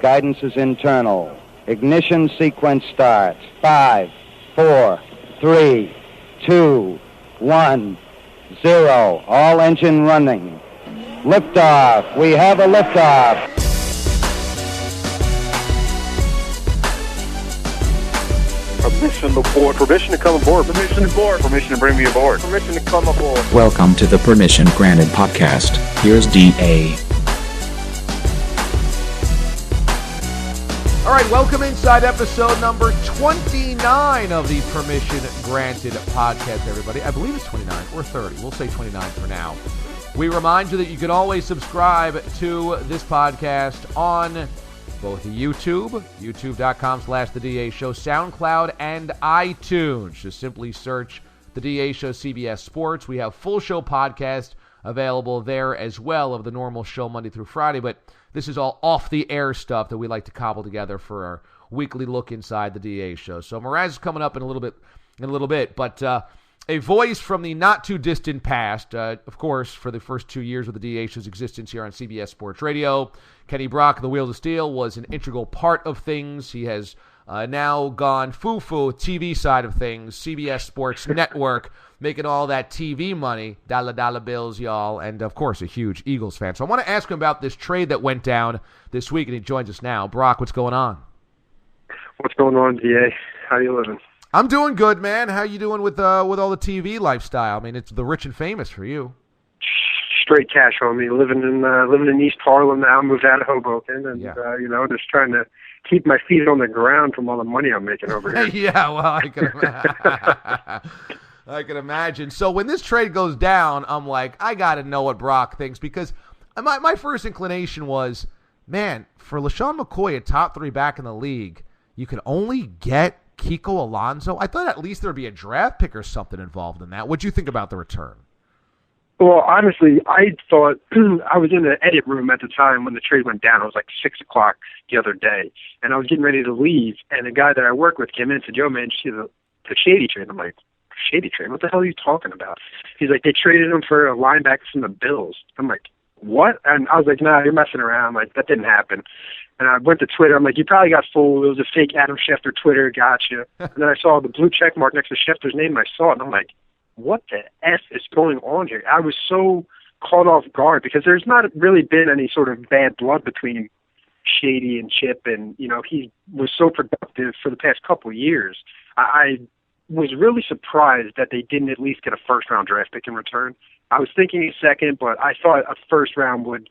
Guidance is internal. Ignition sequence starts. 5, 4, 3, 2, 1, 0. All engine running. Liftoff. We have a liftoff. Permission to board. Permission to come aboard. Permission to board. Permission to bring me aboard. Permission to come aboard. Welcome to the Permission Granted podcast. Here's DA. All right, welcome inside episode number 29 of the Permission Granted podcast, everybody. I believe it's 29 or 30. We'll say 29 for now. We remind you that you can always subscribe to this podcast on both YouTube, youtube.com/The DA Show, SoundCloud, and iTunes. Just simply search The DA Show CBS Sports. We have full show podcast available there as well of the normal show Monday through Friday, but this is all off-the-air stuff that we like to cobble together for our weekly look inside the DA Show. So Mraz is coming up in a little bit, but a voice from the not-too-distant past, of course, for the first 2 years of the DA Show's existence here on CBS Sports Radio. Kenny Brock, the Wheels of Steel, was an integral part of things. He has now gone foo-foo, TV side of things, CBS Sports Network, making all that TV money, dollar bills, y'all, and, of course, a huge Eagles fan. So I want to ask him about this trade that went down this week, and he joins us now. Brock, what's going on? What's going on, DA? How you living? I'm doing good, man. How you doing with all the TV lifestyle? I mean, it's the rich and famous for you. Straight cash on me. Living in East Harlem now. Moved out of Hoboken, and just trying to keep my feet on the ground from all the money I'm making over here. Yeah, well, I can imagine. So when this trade goes down, I'm like, I got to know what Brock thinks, because my first inclination was, man, for LaShawn McCoy, a top 3 back in the league, you can only get Kiko Alonso. I thought at least there'd be a draft pick or something involved in that. What'd you think about the return? Well, honestly, I thought I was in the edit room at the time when the trade went down. It was like 6 o'clock the other day, and I was getting ready to leave, and the guy that I work with came in and said, "Yo, man, did you see the Shady trade?" I'm like, "Shady trade? What the hell are you talking about?" He's like, "They traded him for a linebacker from the Bills." I'm like, "What?" And I was like, "Nah, you're messing around." I'm like, "That didn't happen." And I went to Twitter. I'm like, "You probably got fooled. It was a fake Adam Schefter Twitter. Gotcha." And then I saw the blue check mark next to Schefter's name, and I saw it, and I'm like, what the F is going on here? I was so caught off guard because there's not really been any sort of bad blood between Shady and Chip, and, he was so productive for the past couple of years. I was really surprised that they didn't at least get a first-round draft pick in return. I was thinking a second, but I thought a first round would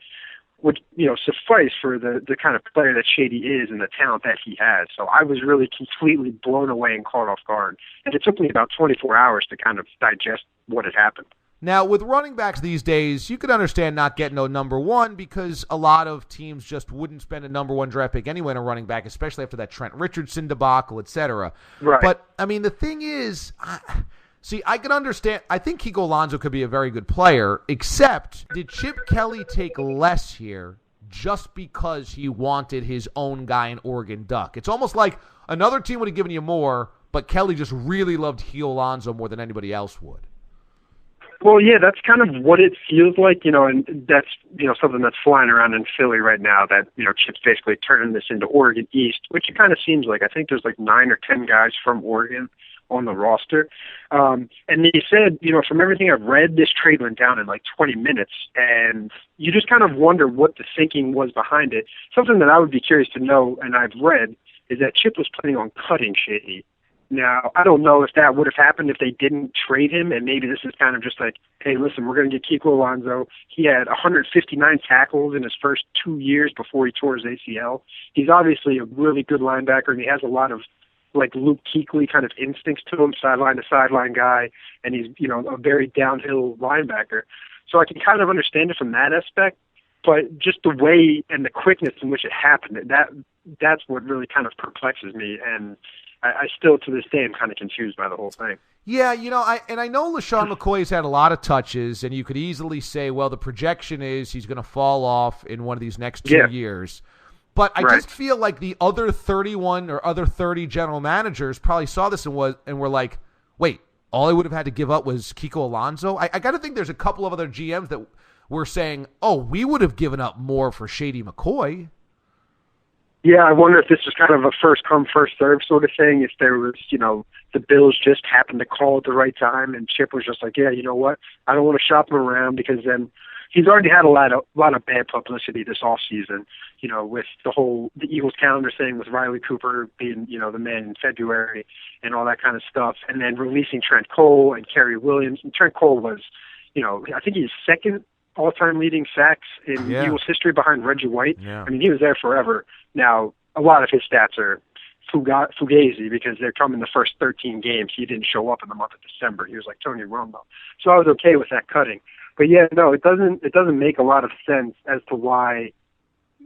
suffice for the kind of player that Shady is and the talent that he has. So I was really completely blown away and caught off guard. And it took me about 24 hours to kind of digest what had happened. Now, with running backs these days, you could understand not getting no number one because a lot of teams just wouldn't spend a number 1 draft pick anyway on a running back, especially after that Trent Richardson debacle, et cetera. Right. But, I mean, the thing is, I can understand. I think Kiko Alonso could be a very good player, except did Chip Kelly take less here just because he wanted his own guy in Oregon Duck? It's almost like another team would have given you more, but Kelly just really loved Kiko Alonso more than anybody else would. Well, yeah, that's kind of what it feels like, and that's, something that's flying around in Philly right now, that, Chip's basically turning this into Oregon East, which it kind of seems like. I think there's like 9 or 10 guys from Oregon on the roster. And they said, from everything I've read, this trade went down in like 20 minutes, and you just kind of wonder what the thinking was behind it. Something that I would be curious to know, and I've read, is that Chip was planning on cutting Shady. Now, I don't know if that would have happened if they didn't trade him, and maybe this is kind of just like, hey, listen, we're going to get Kiko Alonso. He had 159 tackles in his first 2 years before he tore his ACL. He's obviously a really good linebacker, and he has a lot of like Luke Kuechly kind of instincts to him, sideline to sideline guy, and he's, a very downhill linebacker. So I can kind of understand it from that aspect, but just the way and the quickness in which it happened, that's what really kind of perplexes me, and I still, to this day, am kind of confused by the whole thing. Yeah, I know LaShawn McCoy's had a lot of touches, and you could easily say, well, the projection is he's going to fall off in one of these next 2 years. But I just feel like the other 31 or other 30 general managers probably saw this and were like, wait, all I would have had to give up was Kiko Alonso? I got to think there's a couple of other GMs that were saying, oh, we would have given up more for Shady McCoy. Yeah, I wonder if this was kind of a first come, first serve sort of thing. If there was, the Bills just happened to call at the right time, and Chip was just like, yeah, you know what? I don't want to shop him around, because then he's already had a lot of bad publicity this off season. With the Eagles calendar thing, with Riley Cooper being, the man in February and all that kind of stuff, and then releasing Trent Cole and Kerry Williams. And Trent Cole was, I think he's second all-time leading sacks in Eagles history behind Reggie White. Yeah. I mean, he was there forever. Now, a lot of his stats are fugazi, because they're coming the first 13 games. He didn't show up in the month of December. He was like Tony Romo. So I was okay with that cutting. But yeah, no, it doesn't make a lot of sense as to why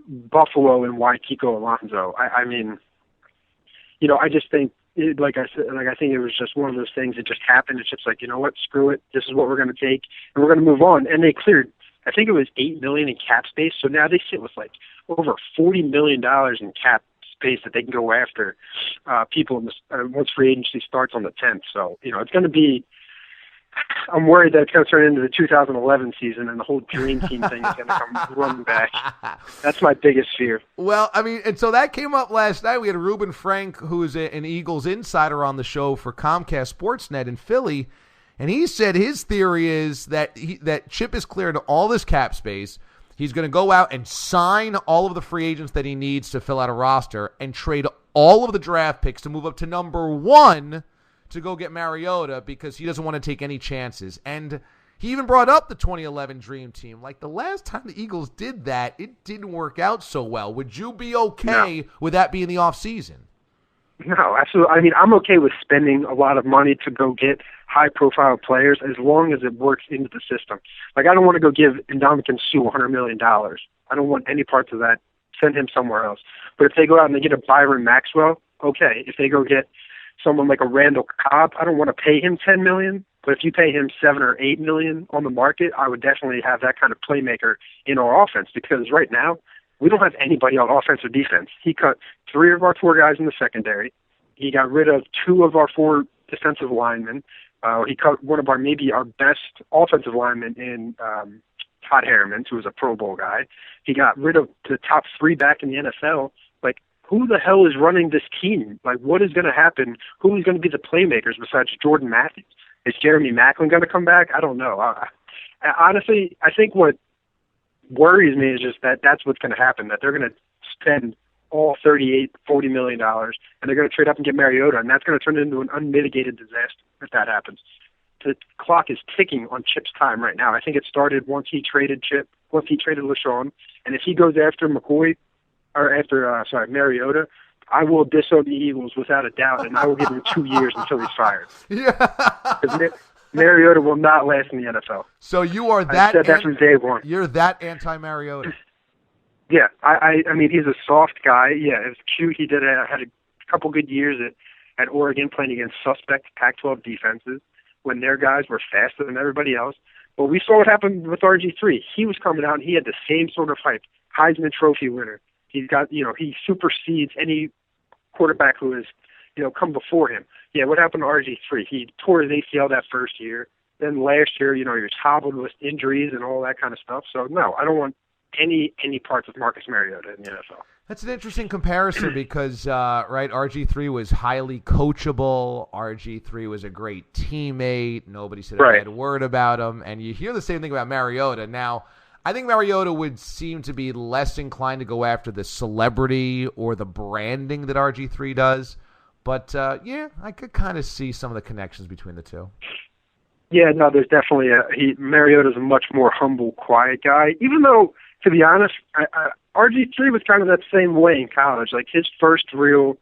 Buffalo and why Kiko Alonso. I mean, I just think, like I said, I think it was just one of those things that just happened. It's just like, you know what, screw it. This is what we're going to take, and we're going to move on. And they cleared, I think it was $8 million in cap space. So now they sit with like over $40 million in cap space that they can go after people once free agency starts on the 10th. So it's going to be. I'm worried that it's going to turn into the 2011 season, and the whole dream team thing is going to come running back. That's my biggest fear. Well, I mean, and so that came up last night. We had Reuben Frank, who is an Eagles insider, on the show for Comcast Sportsnet in Philly, and he said his theory is that Chip is cleared all this cap space. He's going to go out and sign all of the free agents that he needs to fill out a roster and trade all of the draft picks to move up to number 1 to go get Mariota, because he doesn't want to take any chances. And he even brought up the 2011 Dream Team. Like, the last time the Eagles did that, it didn't work out so well. Would you be okay with that being the offseason? No, absolutely. I mean, I'm okay with spending a lot of money to go get high-profile players as long as it works into the system. Like, I don't want to go give Ndamukong Suh $100 million. I don't want any parts of that. Send him somewhere else. But if they go out and they get a Byron Maxwell, okay. If they go get someone like a Randall Cobb, I don't want to pay him $10 million, but if you pay him $7 or $8 million on the market, I would definitely have that kind of playmaker in our offense, because right now we don't have anybody on offense or defense. He cut 3 of our 4 guys in the secondary. He got rid of 2 of our 4 defensive linemen. He cut one of our best offensive linemen in Todd Harriman, who was a Pro Bowl guy. He got rid of the top 3 back in the NFL. Like, who the hell is running this team? Like, what is going to happen? Who is going to be the playmakers besides Jordan Matthews? Is Jeremy Maclin going to come back? I don't know. Honestly, I think what worries me is just that that's what's going to happen, that they're going to spend all $38, $40 million, and they're going to trade up and get Mariota, and that's going to turn into an unmitigated disaster if that happens. The clock is ticking on Chip's time right now. I think it started once he traded LaShawn, and if he goes after Mariota, I will disown the Eagles without a doubt, and I will give him 2 years until he's fired. Yeah. Because Mariota will not last in the NFL. So you are that. I said that from day one. You're that anti-Mariota. Yeah, I mean, he's a soft guy. Yeah, it was cute. He had a couple good years at Oregon playing against suspect Pac-12 defenses when their guys were faster than everybody else. But we saw what happened with RG3. He was coming out and he had the same sort of hype. Heisman Trophy winner. He's got, he supersedes any quarterback who has, come before him. Yeah, what happened to RG3? He tore his ACL that first year. Then last year, he was hobbled with injuries and all that kind of stuff. So, no, I don't want any parts of Marcus Mariota in the NFL. That's an interesting comparison because, RG3 was highly coachable. RG3 was a great teammate. Nobody said a bad word about him. And you hear the same thing about Mariota. Now, I think Mariota would seem to be less inclined to go after the celebrity or the branding that RG3 does. But, I could kind of see some of the connections between the two. Yeah, no, there's definitely Mariota's a much more humble, quiet guy. Even though, to be honest, RG3 was kind of that same way in college. Like, his first real,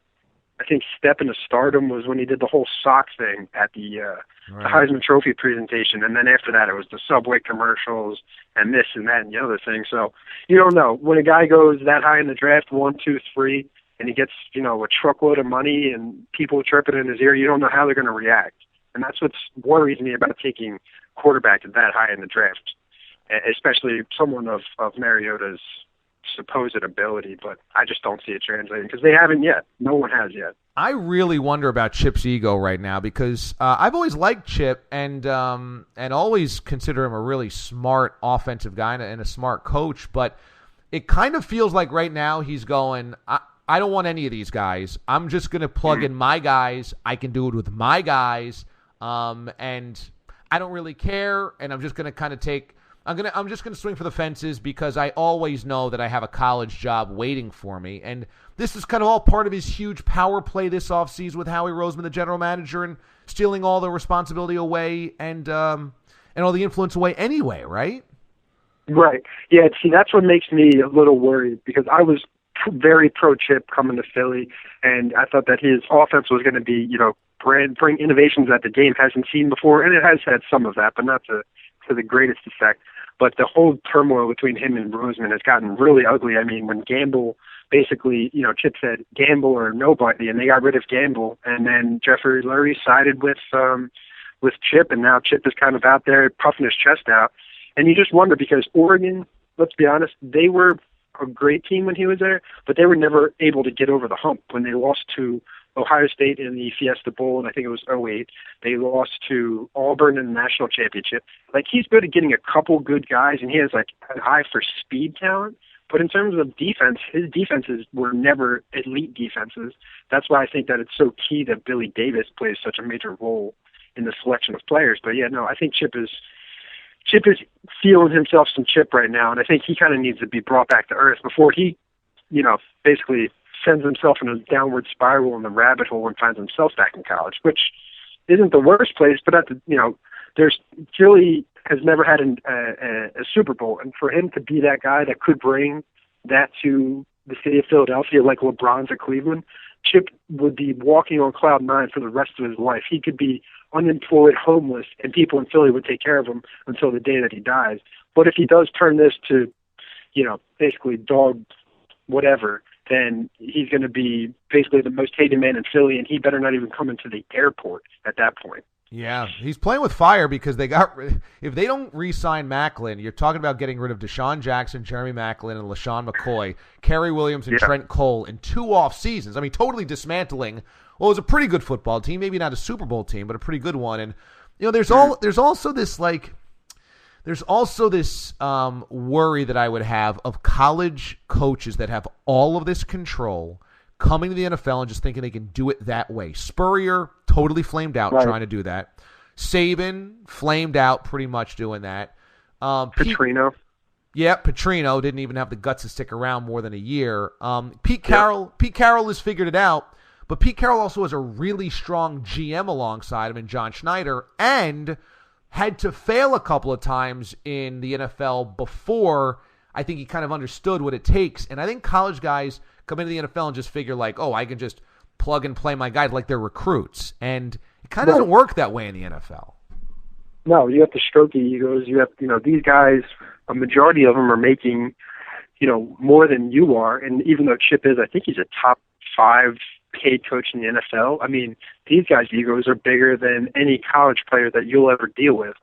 I think, step into stardom was when he did the whole sock thing at the Heisman Trophy presentation. And then after that, it was the Subway commercials and this and that and the other thing. So you don't know. When a guy goes that high in the draft, 1, 2, 3, and he gets, a truckload of money and people chirping in his ear, you don't know how they're going to react. And that's what worries me about taking quarterback that high in the draft, especially someone of Mariota's supposed ability. But I just don't see it translating because they haven't yet. No one has yet. I really wonder about Chip's ego right now because I've always liked Chip and always consider him a really smart offensive guy and a smart coach. But it kind of feels like right now he's going, I don't want any of these guys. I'm just going to plug in my guys. I can do it with my guys, and I don't really care. And I'm just going to kind of I'm just going to swing for the fences because I always know that I have a college job waiting for me. And this is kind of all part of his huge power play this offseason with Howie Roseman, the general manager, and stealing all the responsibility away and all the influence away anyway, right? Right. Yeah, see, that's what makes me a little worried because I was very pro-Chip coming to Philly, and I thought that his offense was going to be, bring innovations that the game hasn't seen before, and it has had some of that, but not to the greatest effect. But the whole turmoil between him and Roseman has gotten really ugly. I mean, when Gamble basically, Chip said Gamble or nobody, and they got rid of Gamble, and then Jeffrey Lurie sided with Chip, and now Chip is kind of out there puffing his chest out. And you just wonder because Oregon, let's be honest, they were a great team when he was there, but they were never able to get over the hump. When they lost to Ohio State in the Fiesta Bowl, and I think it was '08. They lost to Auburn in the national championship. Like, he's good at getting a couple good guys, and he has, like, an eye for speed talent. But in terms of defense, his defenses were never elite defenses. That's why I think that it's so key that Billy Davis plays such a major role in the selection of players. But, yeah, no, I think Chip is feeling himself some chip right now, and I think he kind of needs to be brought back to earth before he, basically sends himself in a downward spiral in the rabbit hole and finds himself back in college, which isn't the worst place, but Philly has never had a Super Bowl, and for him to be that guy that could bring that to the city of Philadelphia like LeBron to Cleveland, Chip would be walking on cloud nine for the rest of his life. He could be unemployed, homeless, and people in Philly would take care of him until the day that he dies. But if he does turn this to, basically dog whatever, then he's going to be basically the most hated man in Philly, and he better not even come into the airport at that point. Yeah, he's playing with fire because if they don't re-sign Macklin, you're talking about getting rid of Deshaun Jackson, Jeremy Macklin, and LaShawn McCoy, Kerry Williams, and Trent Cole in 2 off seasons. I mean, totally dismantling. Well, it was a pretty good football team, maybe not a Super Bowl team, but a pretty good one. And there's also this worry that I would have of college coaches that have all of this control coming to the NFL and just thinking they can do it that way. Spurrier totally flamed out trying to do that. Saban flamed out pretty much doing that. Petrino. Petrino didn't even have the guts to stick around more than a year. Pete Carroll has figured it out, but Pete Carroll also has a really strong GM alongside him in John Schneider and had to fail a couple of times in the NFL before I think he kind of understood what it takes. And I think college guys come into the NFL and just figure like, oh, I can just plug and play my guys like they're recruits. And it kind of doesn't work that way in the NFL. No, you have to stroke the egos. You have, these guys, a majority of them are making, more than you are. And even though Chip is, I think he's a top 5 paid coach in the NFL. I mean, these guys' egos are bigger than any college player that you'll ever deal with.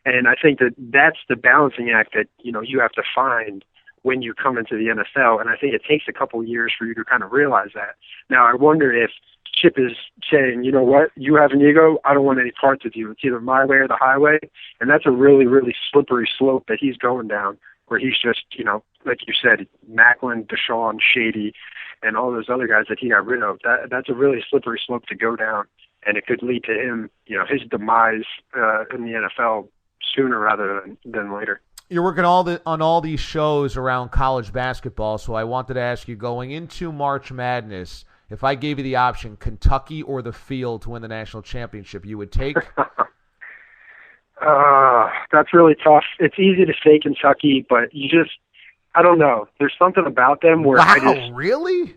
And I think that that's the balancing act that, you have to find when you come into the NFL. And I think it takes a couple of years for you to kind of realize that. Now, I wonder if Chip is saying, you know what, you have an ego, I don't want any parts of you. It's either my way or the highway. And that's a really, really slippery slope that he's going down, where he's just, like you said, Macklin, Deshaun, Shady, and all those other guys that he got rid of. That's a really slippery slope to go down. And it could lead to him, his demise in the NFL sooner rather than later. You're working on all these shows around college basketball, so I wanted to ask you, going into March Madness, if I gave you the option, Kentucky or the Field to win the national championship, you would take? That's really tough. It's easy to say Kentucky, but I don't know. There's something about them where really?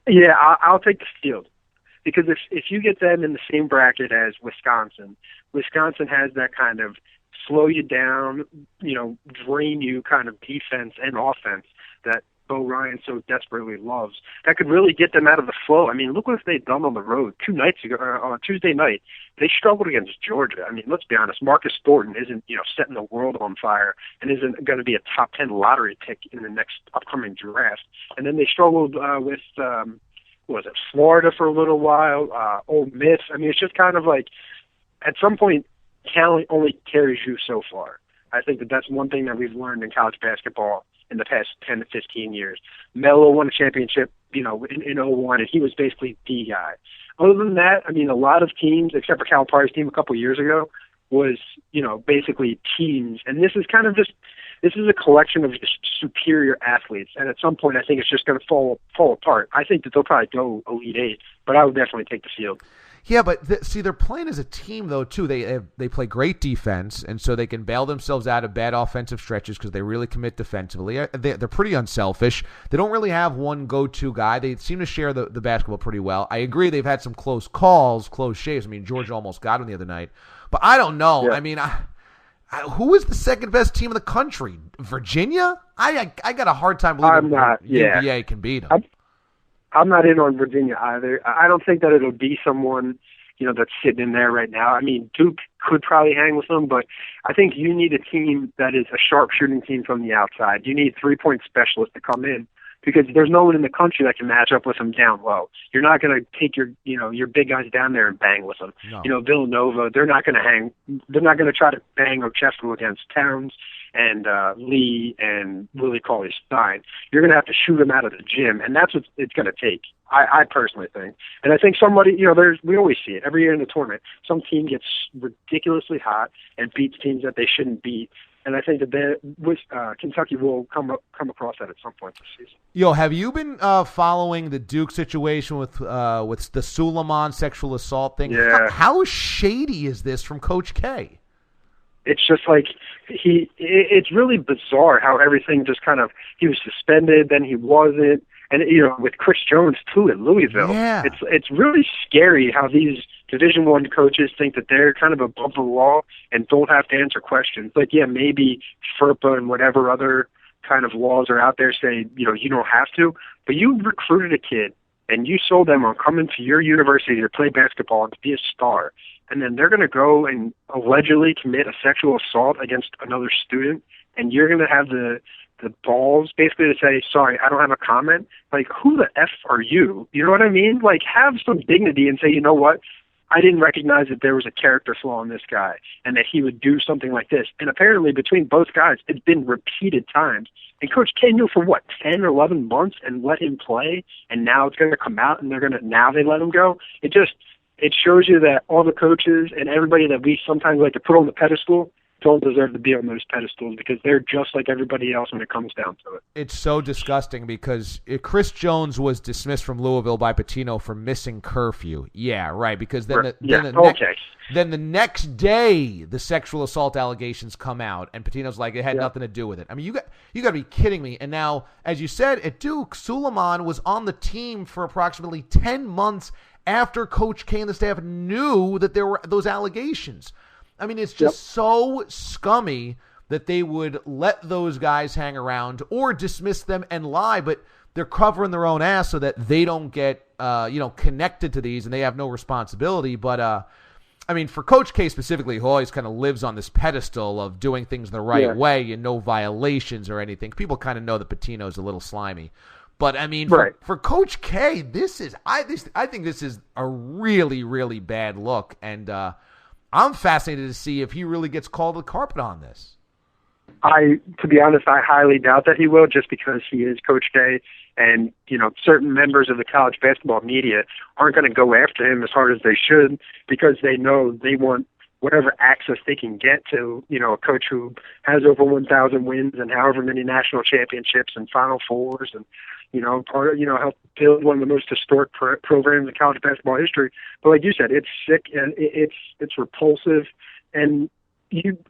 Yeah, I'll take the Field. Because if you get them in the same bracket as Wisconsin has that kind of slow you down, drain you kind of defense and offense that Bo Ryan so desperately loves. That could really get them out of the flow. I mean, look what they've done on the road 2 nights ago, on Tuesday night. They struggled against Georgia. I mean, let's be honest. Marcus Thornton isn't, setting the world on fire and isn't going to be a top 10 lottery pick in the next upcoming draft. And then they struggled with, Florida for a little while, Ole Miss. I mean, it's just kind of like, at some point, talent only carries you so far. I think that's one thing that we've learned in college basketball in the past 10 to 15 years. Melo won a championship, in 01, and he was basically the guy. Other than that, I mean, a lot of teams, except for Calipari's team a couple years ago, was, basically teams. And this is a collection of just superior athletes. And at some point, I think it's just going to fall apart. I think that they'll probably go Elite Eight, but I would definitely take the field. Yeah, but they're playing as a team, though, too. They play great defense, and so they can bail themselves out of bad offensive stretches because they really commit defensively. They're pretty unselfish. They don't really have one go-to guy. They seem to share the basketball pretty well. I agree they've had some close calls, close shaves. I mean, Georgia almost got him the other night. But I don't know. Yeah. I mean, who is the second-best team in the country? Virginia? I got a hard time believing UVA can beat them. I'm not in on Virginia either. I don't think that it'll be someone, that's sitting in there right now. I mean, Duke could probably hang with them, but I think you need a team that is a sharpshooting team from the outside. You need 3-point specialists to come in because there's no one in the country that can match up with them down low. You're not going to take your big guys down there and bang with them. No. Villanova, they're not going to hang. They're not going to try to bang or chestle against Towns and Lee and Willie Cauley-Stein. You're going to have to shoot them out of the gym, and that's what it's going to take, I personally think. And I think somebody, we always see it every year in the tournament. Some team gets ridiculously hot and beats teams that they shouldn't beat. And I think that Kentucky will come across that at some point this season. Yo, have you been following the Duke situation with the Suleiman sexual assault thing? Yeah. How shady is this from Coach K? It's just like it's really bizarre how everything just he was suspended, then he wasn't. And, with Chris Jones, too, at Louisville. Yeah. It's really scary how these Division I coaches think that they're kind of above the law and don't have to answer questions. Like, yeah, maybe FERPA and whatever other kind of laws are out there say, you don't have to. But you recruited a kid, and you sold them on coming to your university to play basketball and to be a star. And then they're going to go and allegedly commit a sexual assault against another student, and you're going to have the balls basically to say, sorry, I don't have a comment. Like, who the F are you? You know what I mean? Like, have some dignity and say, you know what? I didn't recognize that there was a character flaw in this guy and that he would do something like this. And apparently between both guys, it's been repeated times. And Coach K knew for 10 or 11 months and let him play, and now it's going to come out and now they let him go. It shows you that all the coaches and everybody that we sometimes like to put on the pedestal don't deserve to be on those pedestals because they're just like everybody else when it comes down to it. It's so disgusting because Chris Jones was dismissed from Louisville by Pitino for missing curfew. Yeah, right, because then the next day the sexual assault allegations come out and Pitino's like, it had nothing to do with it. I mean, you got to be kidding me. And now, as you said, at Duke, Suleiman was on the team for approximately 10 months after Coach K and the staff knew that there were those allegations. I mean, it's just so scummy that they would let those guys hang around or dismiss them and lie, but they're covering their own ass so that they don't get, connected to these and they have no responsibility. But, I mean, for Coach K specifically, who always kind of lives on this pedestal of doing things the right way and no violations or anything, people kind of know that Pitino's a little slimy. But, I mean, for Coach K, I think this is a really, really bad look. And I'm fascinated to see if he really gets called to the carpet on this. To be honest, I highly doubt that he will just because he is Coach K. And, certain members of the college basketball media aren't going to go after him as hard as they should because they know they want whatever access they can get to, a coach who has over 1,000 wins and however many national championships and Final Fours and, helped build one of the most historic programs in college basketball history. But like you said, it's sick and it's repulsive. And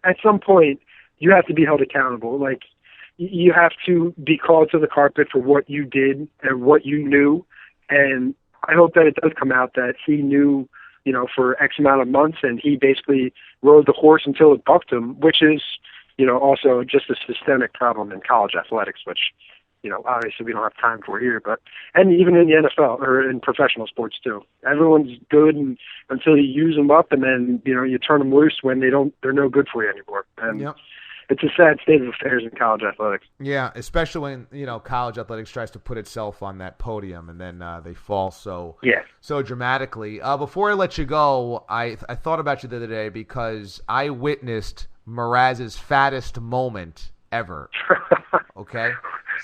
at some point, you have to be held accountable. Like, you have to be called to the carpet for what you did and what you knew. And I hope that it does come out that he knew, for X amount of months, and he basically rode the horse until it bucked him, which is, also just a systemic problem in college athletics, which, obviously we don't have time for here, and even in the NFL or in professional sports too. Everyone's good until you use them up, and then, you turn them loose when they're no good for you anymore. And it's a sad state of affairs in college athletics. Yeah, especially when, college athletics tries to put itself on that podium and then they fall so dramatically. Before I let you go, I thought about you the other day because I witnessed Mraz's fattest moment ever Okay.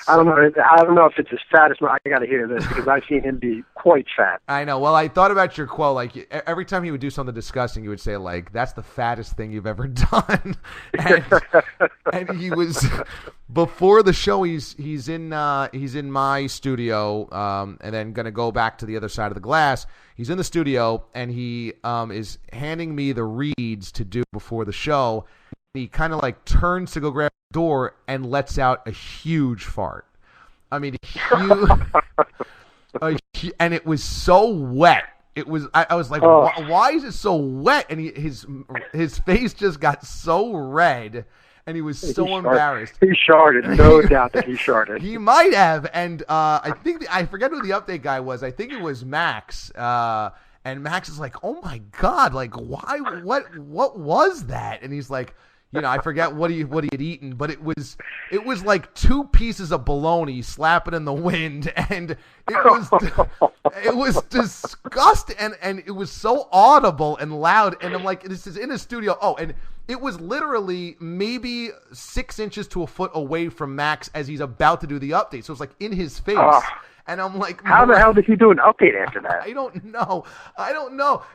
I don't know if it's his fattest. I got to hear this because I've seen him be quite fat. I know. Well, I thought about your quote. Like every time he would do something disgusting, you would say like, "That's the fattest thing you've ever done." and he was before the show. He's in my studio, and then gonna go back to the other side of the glass. He's in the studio, and he is handing me the reads to do before the show. He kind of like turns to go grab the door and lets out a huge fart. I mean, huge, and it was so wet. It was. I was like, why is it so wet? And his face just got so red, and he was so embarrassed. He sharted, no doubt that he sharted. He might have, and I think I forget who the update guy was. I think it was Max. And Max is like, "Oh my God! Like, why? What was that?" And he's like, I forget what he had eaten, but it was like 2 pieces of bologna slapping in the wind, and it was disgusting, and it was so audible and loud, and I'm like, this is in a studio. Oh, and it was literally maybe 6 inches to a foot away from Max as he's about to do the update, so it's like in his face. And I'm like, how the hell did he do an update after that? I don't know.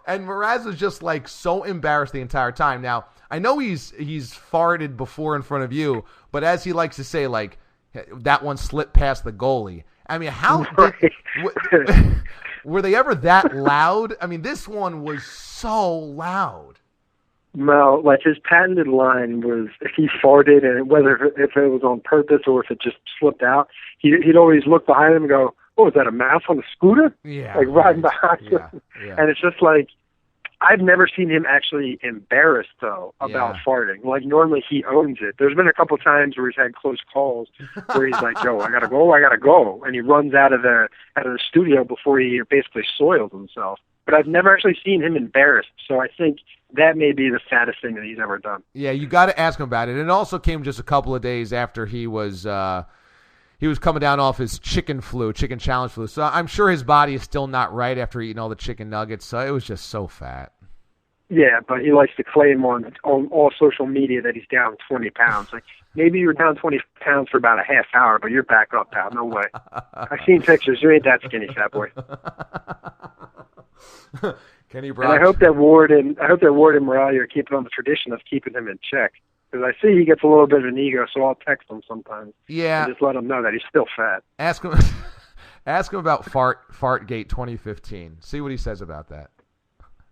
And Mraz was just like so embarrassed the entire time. Now, I know he's farted before in front of you, but as he likes to say, like, that one slipped past the goalie. I mean, were they ever that loud? I mean, this one was so loud. Well, like his patented line was if he farted, and whether if it was on purpose or if it just slipped out, he'd always look behind him and go, "Oh, is that a mouse on a scooter?" Yeah, like riding behind him. Yeah. And it's just like, I've never seen him actually embarrassed though about farting. Like normally he owns it. There's been a couple times where he's had close calls where he's like, "Joe, I gotta go," and he runs out of the studio before he basically soils himself. But I've never actually seen him embarrassed. So I think that may be the saddest thing that he's ever done. Yeah, you got to ask him about it. And it also came just a couple of days after he was coming down off his chicken challenge flu. So I'm sure his body is still not right after eating all the chicken nuggets. So it was just so fat. Yeah, but he likes to claim on all social media that he's down 20 pounds. Like, maybe you were down 20 pounds for about a half hour, but you're back up, pal. No way. I've seen pictures. You ain't that skinny, fat boy. Kenny Brock. And I hope that Ward and Morale are keeping on the tradition of keeping him in check. Because I see he gets a little bit of an ego, so I'll text him sometimes. Yeah. And just let him know that he's still fat. Ask him about Fartgate 2015. See what he says about that.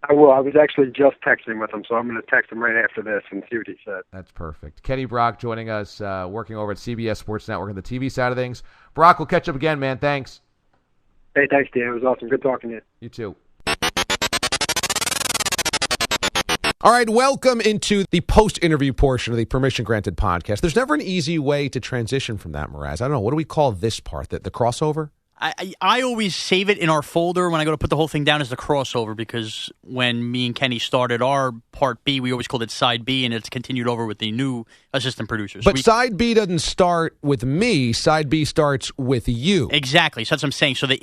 I will. I was actually just texting with him, so I'm going to text him right after this and see what he said. That's perfect. Kenny Brock joining us, working over at CBS Sports Network on the TV side of things. Brock, we'll catch up again, man. Thanks. Hey, thanks, Dan. It was awesome. Good talking to you. You too. All right, welcome into the post-interview portion of the Permission Granted podcast. There's never an easy way to transition from that, Mraz. I don't know. What do we call this part? The crossover? I always save it in our folder when I go to put the whole thing down as the crossover, because when me and Kenny started our part B, we always called it side B, and it's continued over with the new assistant producers. But side B doesn't start with me. Side B starts with you. Exactly. So that's what I'm saying. So the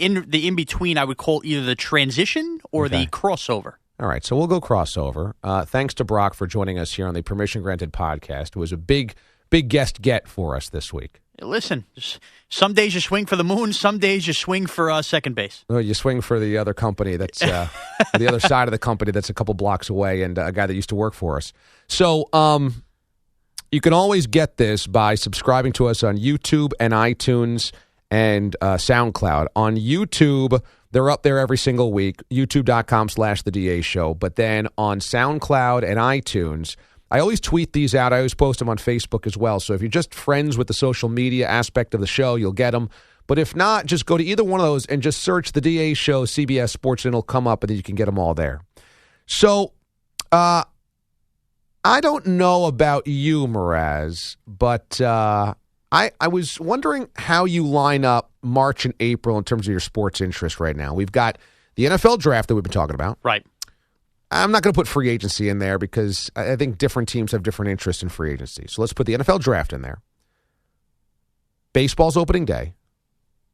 in-between I would call either the transition or the crossover. All right, so we'll go crossover. Thanks to Brock for joining us here on the Permission Granted podcast. It was a big guest get for us this week. Listen, some days you swing for the moon, some days you swing for second base. Well, you swing for the other company that's the other side of the company that's a couple blocks away, and a guy that used to work for us. So you can always get this by subscribing to us on YouTube and iTunes and SoundCloud. On YouTube, they're up there every single week, youtube.com/The DA Show. But then on SoundCloud and iTunes, I always tweet these out. I always post them on Facebook as well. So if you're just friends with the social media aspect of the show, you'll get them. But if not, just go to either one of those and just search The DA Show, CBS Sports, and it'll come up, and then you can get them all there. So I don't know about you, Mraz, but I was wondering how you line up March and April in terms of your sports interest right now. We've got the NFL draft that we've been talking about. Right. I'm not going to put free agency in there because I think different teams have different interests in free agency. So let's put the NFL draft in there. Baseball's opening day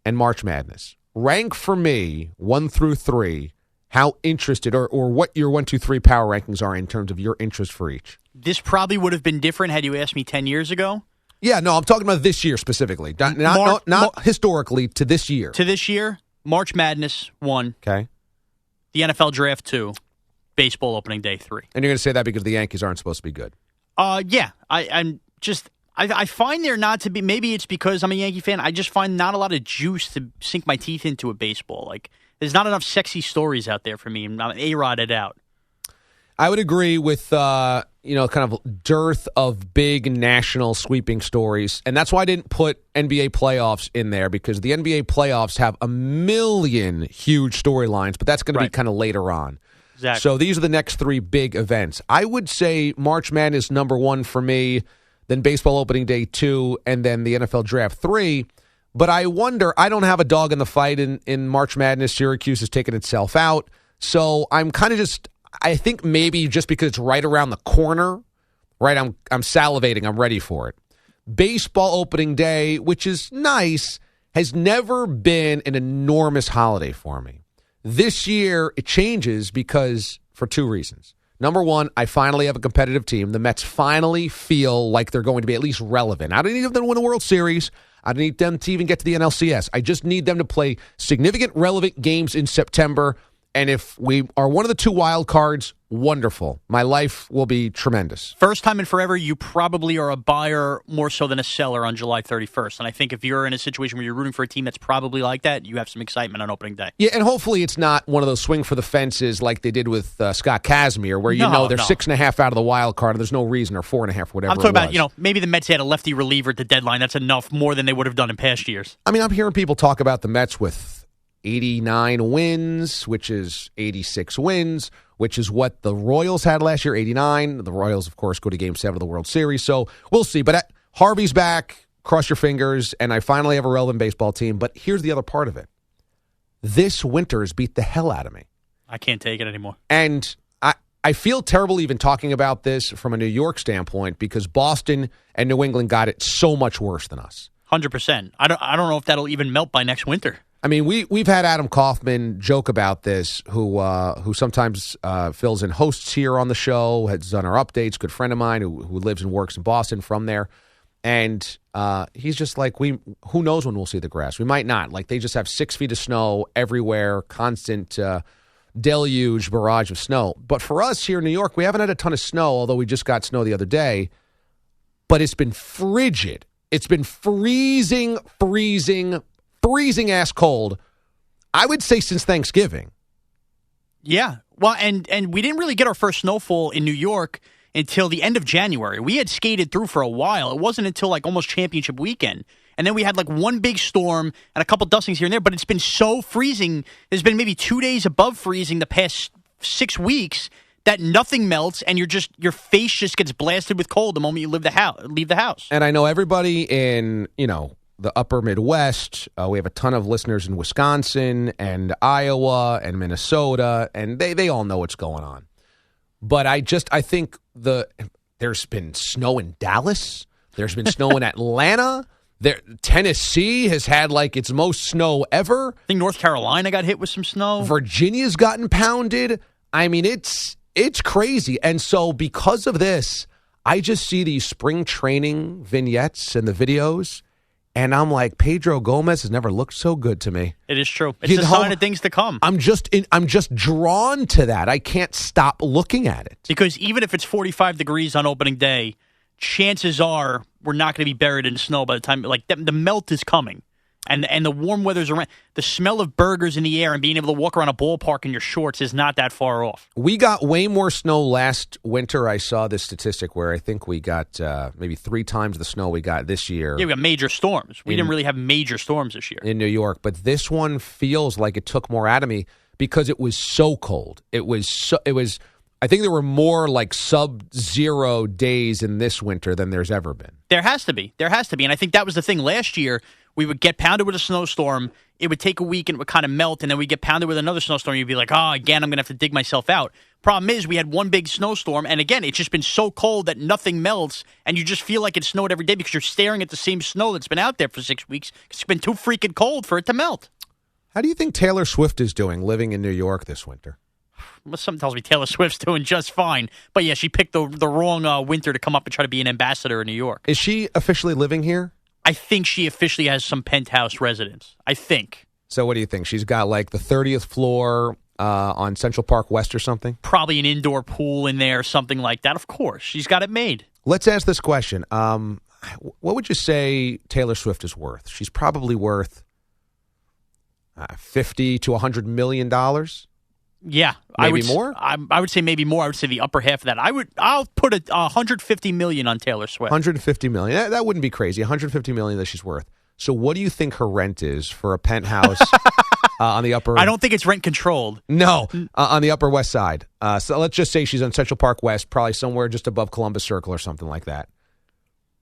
and March Madness. Rank for me, 1 through 3, how interested or what your 1, 2, 3 power rankings are in terms of your interest for each. This probably would have been different had you asked me 10 years ago. Yeah, no, I'm talking about this year specifically. Not historically, to this year. To this year, March Madness 1. Okay. The NFL Draft 2. Baseball Opening Day 3. And you're going to say that because the Yankees aren't supposed to be good. Yeah. I find there not to be, maybe it's because I'm a Yankee fan, I just find not a lot of juice to sink my teeth into a baseball. Like, there's not enough sexy stories out there for me. I'm not A-Rodded out. I would agree with, kind of dearth of big national sweeping stories. And that's why I didn't put NBA playoffs in there, because the NBA playoffs have a million huge storylines, but that's going to be kind of later on. Exactly. So these are the next 3 big events. I would say March Madness number 1 for me, then Baseball Opening Day 2, and then the NFL Draft 3. But I wonder, I don't have a dog in the fight in March Madness. Syracuse has taken itself out. So I'm kind of I think maybe just because it's right around the corner, right? I'm salivating. I'm ready for it. Baseball Opening Day, which is nice, has never been an enormous holiday for me. This year, it changes because for 2 reasons. Number 1, I finally have a competitive team. The Mets finally feel like they're going to be at least relevant. I don't need them to win a World Series. I don't need them to even get to the NLCS. I just need them to play significant, relevant games in September. And if we are one of the 2 wild cards, wonderful. My life will be tremendous. First time in forever, you probably are a buyer more so than a seller on July 31st. And I think if you're in a situation where you're rooting for a team that's probably like that, you have some excitement on opening day. Yeah, and hopefully it's not one of those swing for the fences like they did with Scott Kazmir, where they're 6.5 out of the wild card and there's no reason, or 4.5, whatever. I'm talking about, maybe the Mets had a lefty reliever at the deadline. That's enough, more than they would have done in past years. I mean, I'm hearing people talk about the Mets with 89 wins, which is 86 wins, which is what the Royals had last year, 89. The Royals, of course, go to Game 7 of the World Series, so we'll see. But Harvey's back, cross your fingers, and I finally have a relevant baseball team. But here's the other part of it. This winter has beat the hell out of me. I can't take it anymore. And I feel terrible even talking about this from a New York standpoint, because Boston and New England got it so much worse than us. 100%. I don't know if that'll even melt by next winter. I mean, we've had Adam Kaufman joke about this, who sometimes fills in hosts here on the show, has done our updates, good friend of mine who lives and works in Boston from there. And he's just like, who knows when we'll see the grass? We might not. Like, they just have 6 feet of snow everywhere, constant deluge, barrage of snow. But for us here in New York, we haven't had a ton of snow, although we just got snow the other day. But it's been frigid. It's been freezing ass cold, I would say, since Thanksgiving. Yeah. Well, and we didn't really get our first snowfall in New York until the end of January. We had skated through for a while. It wasn't until like almost championship weekend. And then we had like one big storm and a couple dustings here and there, but it's been so freezing. There's been maybe 2 days above freezing the past 6 weeks that nothing melts, and your face just gets blasted with cold the moment you leave the house. And I know everybody in, the upper Midwest. We have a ton of listeners in Wisconsin and Iowa and Minnesota, and they all know what's going on. But I think there's been snow in Dallas. There's been snow in Atlanta. Tennessee has had like its most snow ever. I think North Carolina got hit with some snow. Virginia's gotten pounded. I mean, it's crazy. And so because of this, I just see these spring training vignettes and the videos, and I'm like, Pedro Gomez has never looked so good to me. It is true. It's a sign of things to come. I'm just drawn to that. I can't stop looking at it. Because even if it's 45 degrees on opening day, chances are we're not going to be buried in snow by the time, like, the melt is coming. And the warm weather's around. The smell of burgers in the air and being able to walk around a ballpark in your shorts is not that far off. We got way more snow last winter. I saw this statistic where I think we got maybe 3 times the snow we got this year. Yeah, we got major storms. We didn't really have major storms this year. In New York. But this one feels like it took more out of me because it was so cold. It was I think there were more like sub-zero days in this winter than there's ever been. There has to be. And I think that was the thing last year. We would get pounded with a snowstorm. It would take a week and it would kind of melt. And then we'd get pounded with another snowstorm. You'd be like, again, I'm going to have to dig myself out. Problem is, we had one big snowstorm. And again, it's just been so cold that nothing melts. And you just feel like it snowed every day because you're staring at the same snow that's been out there for 6 weeks. It's been too freaking cold for it to melt. How do you think Taylor Swift is doing living in New York this winter? Something tells me Taylor Swift's doing just fine. But yeah, she picked the wrong winter to come up and try to be an ambassador in New York. Is she officially living here? I think she officially has some penthouse residence. I think. So what do you think? She's got like the 30th floor on Central Park West or something? Probably an indoor pool in there, something like that. Of course. She's got it made. Let's ask this question. What would you say Taylor Swift is worth? She's probably worth $50 to $100 million. Yeah, maybe more. I would say maybe more. I would say the upper half of that. I'll put $150 million on Taylor Swift. $150 million. That wouldn't be crazy. $150 million that she's worth. So, what do you think her rent is for a penthouse on the upper? I don't think it's rent controlled. No, on the Upper West Side. So let's just say she's on Central Park West, probably somewhere just above Columbus Circle or something like that.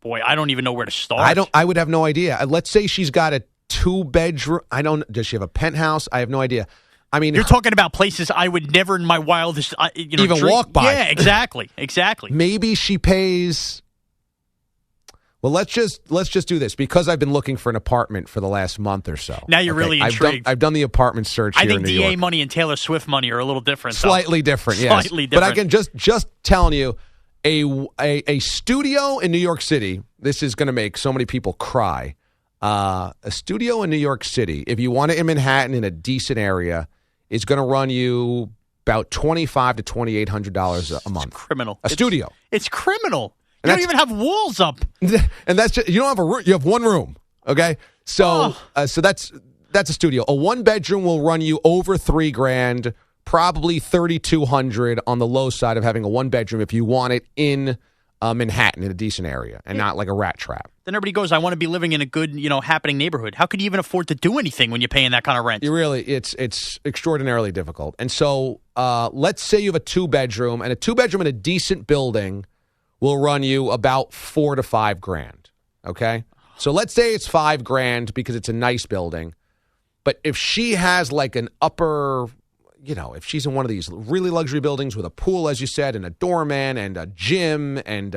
Boy, I don't even know where to start. I would have no idea. Let's say she's got a 2-bedroom. Does she have a penthouse? I have no idea. I mean, you're talking about places I would never in my wildest even walk by. Yeah, exactly. Maybe she pays. Well, let's just do this because I've been looking for an apartment for the last month or so. Now you're really intrigued. I've done the apartment search. I here think in New DA York. money and Taylor Swift money are a little different. Slightly different, yes. Slightly different. But I can just telling you, a studio in New York City. This is going to make so many people cry. A studio in New York City, if you want it in Manhattan in a decent area, is going to run you about $2,500 to $2,800 a month. It's criminal. Studio. It's criminal. You don't even have walls up. And that's just, you don't have a room. You have one room. Okay, so that's a studio. A 1-bedroom will run you over $3,000, probably $3,200 on the low side of having a 1-bedroom if you want it in Manhattan in a decent area and not like a rat trap. Then everybody goes, I want to be living in a good, happening neighborhood. How could you even afford to do anything when you're paying that kind of rent? It's extraordinarily difficult. And so let's say you have a 2-bedroom, and a 2-bedroom in a decent building will run you about $4,000 to $5,000. Okay, so let's say it's $5,000 because it's a nice building. But if she has like an upper, if she's in one of these really luxury buildings with a pool, as you said, and a doorman and a gym and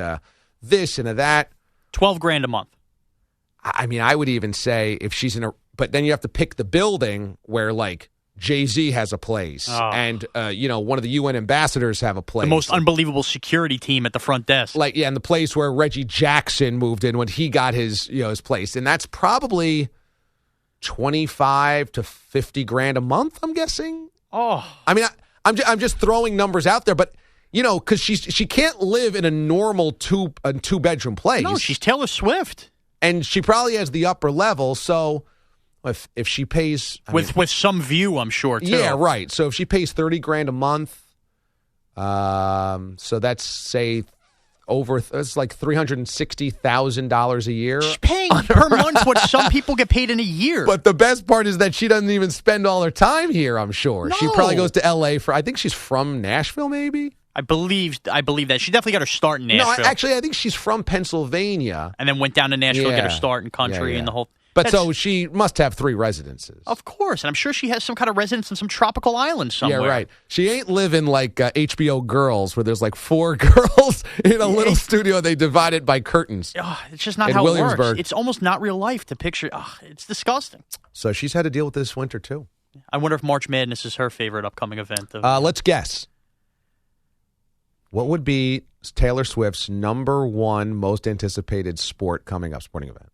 this and a that, $12,000 a month. I mean, I would even say if she's in but then you have to pick the building where like Jay-Z has a place and, one of the UN ambassadors have a place. The most unbelievable security team at the front desk. And the place where Reggie Jackson moved in when he got his place. And that's probably $25,000 to $50,000 a month, I'm guessing. Oh. I mean, I'm just throwing numbers out there, but, because she can't live in a normal two-bedroom place. No, she's Taylor Swift. And she probably has the upper level, so... If she pays with some view, I'm sure too. Yeah, right. So if she pays $30,000 a month, so that's say it's like $360,000 a year. She's paying per month what some people get paid in a year. But the best part is that she doesn't even spend all her time here. I'm sure No. She probably goes to L.A. I think she's from Nashville, maybe. I believe that she definitely got her start in Nashville. No, actually, I think she's from Pennsylvania, and then went down to Nashville to get her start in country and the whole. But so she must have 3 residences. Of course. And I'm sure she has some kind of residence in some tropical island somewhere. Yeah, right. She ain't living like HBO Girls where there's like 4 girls in a little studio. They divide it by curtains. It's just not how it works. It's almost not real life to picture. It's disgusting. So she's had to deal with this winter too. I wonder if March Madness is her favorite upcoming event. Let's guess. What would be Taylor Swift's #1 most anticipated sporting event?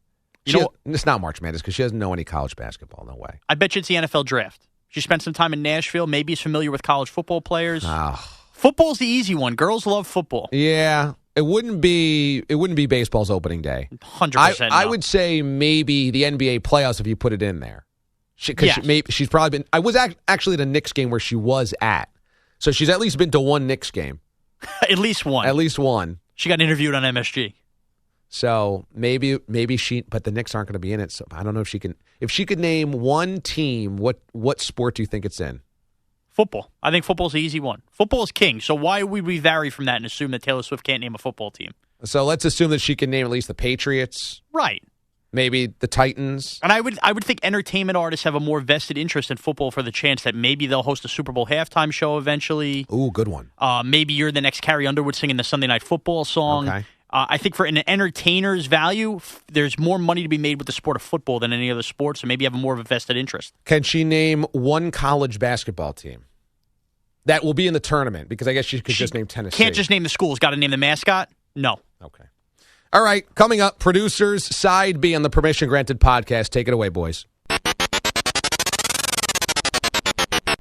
It's not March Madness because she doesn't know any college basketball. No way. I bet you it's the NFL draft. She spent some time in Nashville. Maybe is familiar with college football players. Football's the easy one. Girls love football. Yeah, it wouldn't be baseball's opening day. 100%. I would say maybe the NBA playoffs if you put it in there. She's probably been. I was actually at a Knicks game where she was at, so she's at least been to one Knicks game. At least one. At least one. She got interviewed on MSG. So maybe she, but the Knicks aren't going to be in it. So I don't know if she can. If she could name one team, what sport do you think it's in? Football. I think football's the easy one. Football is king. So why would we vary from that and assume that Taylor Swift can't name a football team? So let's assume that she can name at least the Patriots, right? Maybe the Titans. And I would think entertainment artists have a more vested interest in football for the chance that maybe they'll host a Super Bowl halftime show eventually. Ooh, good one. Maybe you're the next Carrie Underwood singing the Sunday Night Football song. Okay. I think for an entertainer's value, there's more money to be made with the sport of football than any other sport, so maybe you have more of a vested interest. Can she name one college basketball team? that will be in the tournament? Because I guess she could just name Tennessee. Can't just name the schools. Got to name the mascot? No. Okay. All right. Coming up, producers, Side B on the Permission Granted podcast. Take it away, boys.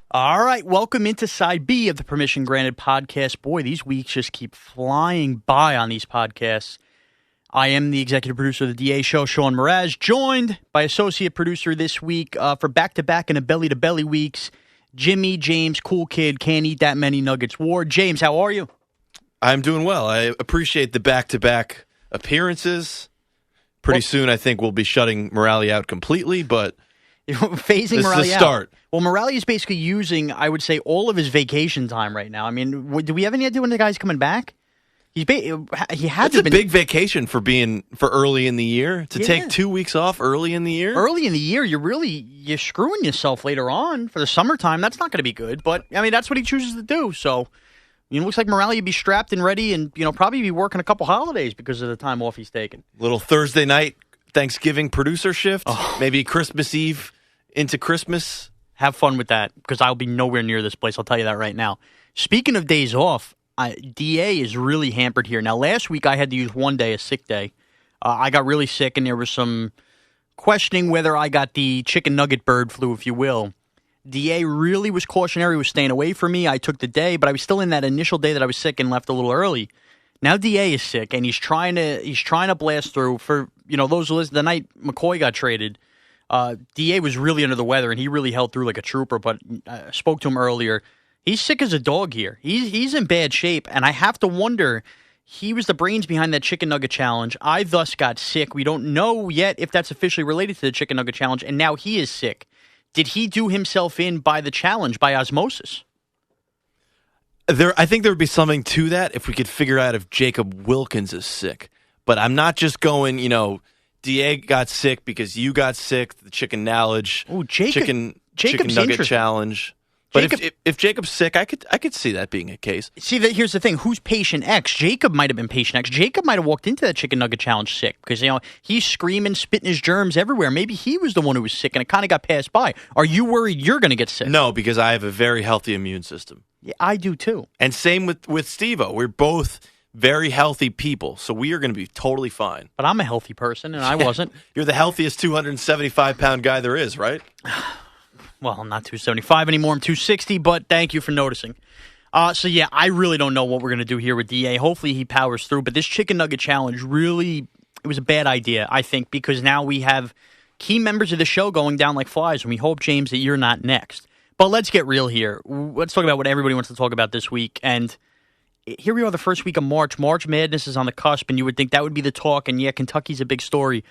All right. Welcome into Side B of the Permission Granted podcast. Boy, these weeks just keep flying by on these podcasts. I am the executive producer of the DA show, Sean Mraz, joined by associate producer this week for back-to-back and a belly-to-belly weeks, Jimmy, James, cool kid, can't eat that many nuggets. Ward, James, how are you? I'm doing well. I appreciate the back-to-back appearances. Pretty soon, I think we'll be shutting Morale out completely, but phasing this Morale is the out. start. Well, Morale is basically using, I would say, all of his vacation time right now. I mean, do we have any idea when the guy's coming back? He had It's a big vacation for early in the year. To take 2 weeks off early in the year? Early in the year, you're screwing yourself later on for the summertime. That's not going to be good. But, I mean, that's what he chooses to do. So, it looks like Morale would be strapped and ready and, probably be working a couple holidays because of the time off he's taking. Little Thursday night Thanksgiving producer shift. Maybe Christmas Eve into Christmas. Have fun with that because I'll be nowhere near this place. I'll tell you that right now. Speaking of days off, DA is really hampered here. Now, last week I had to use one day, a sick day. I got really sick, and there was some questioning whether I got the chicken nugget bird flu, if you will. DA really was cautionary, was staying away from me. I took the day, but I was still in that initial day that I was sick and left a little early. Now DA is sick, and he's trying to blast through. For those who listen, the night McCoy got traded, DA was really under the weather, and he really held through like a trooper. But I spoke to him earlier. He's sick as a dog here. He's in bad shape, and I have to wonder, he was the brains behind that chicken nugget challenge. I thus got sick. We don't know yet if that's officially related to the chicken nugget challenge, and now he is sick. Did he do himself in by the challenge, by osmosis? I think there would be something to that if we could figure out if Jacob Wilkins is sick. But I'm not just going, DA got sick because you got sick, the chicken knowledge, chicken nugget challenge. But if Jacob's sick, I could see that being a case. See, here's the thing. Who's patient X? Jacob might have been patient X. Jacob might have walked into that chicken nugget challenge sick because, he's screaming, spitting his germs everywhere. Maybe he was the one who was sick and it kind of got passed by. Are you worried you're going to get sick? No, because I have a very healthy immune system. Yeah, I do too. And same with Steve-O. We're both very healthy people, so we are going to be totally fine. But I'm a healthy person, and I wasn't. You're the healthiest 275-pound guy there is, right? Well, I'm not 275 anymore. I'm 260, but thank you for noticing. So, yeah, I really don't know what we're going to do here with DA. Hopefully he powers through. But this chicken nugget challenge really, it was a bad idea, I think, because now we have key members of the show going down like flies, and we hope, James, that you're not next. But let's get real here. Let's talk about what everybody wants to talk about this week. And here we are the first week of March. March Madness is on the cusp, and you would think that would be the talk. And, yeah, Kentucky's a big story.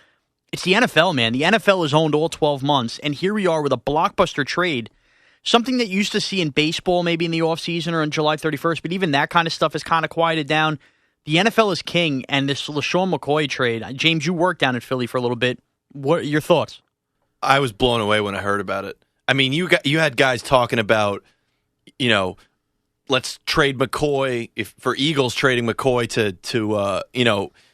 It's the NFL, man. The NFL is owned all 12 months, and here we are with a blockbuster trade, something that you used to see in baseball maybe in the offseason or on July 31st, but even that kind of stuff has kind of quieted down. The NFL is king, and this LaShawn McCoy trade, James, you worked down in Philly for a little bit. What are your thoughts? I was blown away when I heard about it. I mean, you had guys talking about, let's trade McCoy for Eagles trading McCoy to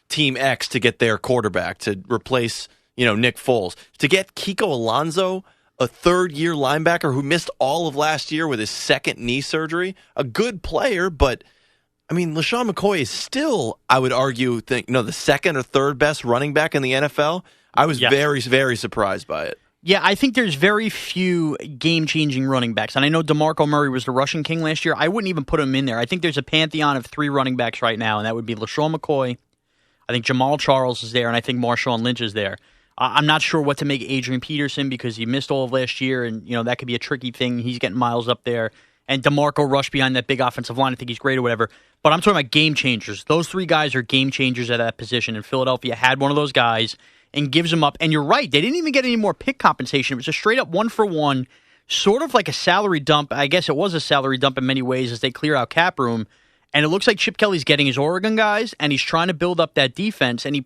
Team X to get their quarterback to replace, Nick Foles. To get Kiko Alonso, a third-year linebacker who missed all of last year with his second knee surgery, a good player, but, LaShawn McCoy is still, I would argue, the second or third best running back in the NFL. I was very, very surprised by it. Yeah, I think there's very few game-changing running backs. And I know DeMarco Murray was the rushing king last year. I wouldn't even put him in there. I think there's a pantheon of three running backs right now, and that would be LaShawn McCoy, I think Jamal Charles is there, and I think Marshawn Lynch is there. I'm not sure what to make Adrian Peterson because he missed all of last year, and that could be a tricky thing. He's getting miles up there. And DeMarco Rush behind that big offensive line, I think he's great or whatever. But I'm talking about game changers. Those three guys are game changers at that position, and Philadelphia had one of those guys and gives them up. And you're right, they didn't even get any more pick compensation. It was a straight-up 1-for-1, sort of like a salary dump. I guess it was a salary dump in many ways as they clear out cap room. And it looks like Chip Kelly's getting his Oregon guys, and he's trying to build up that defense. And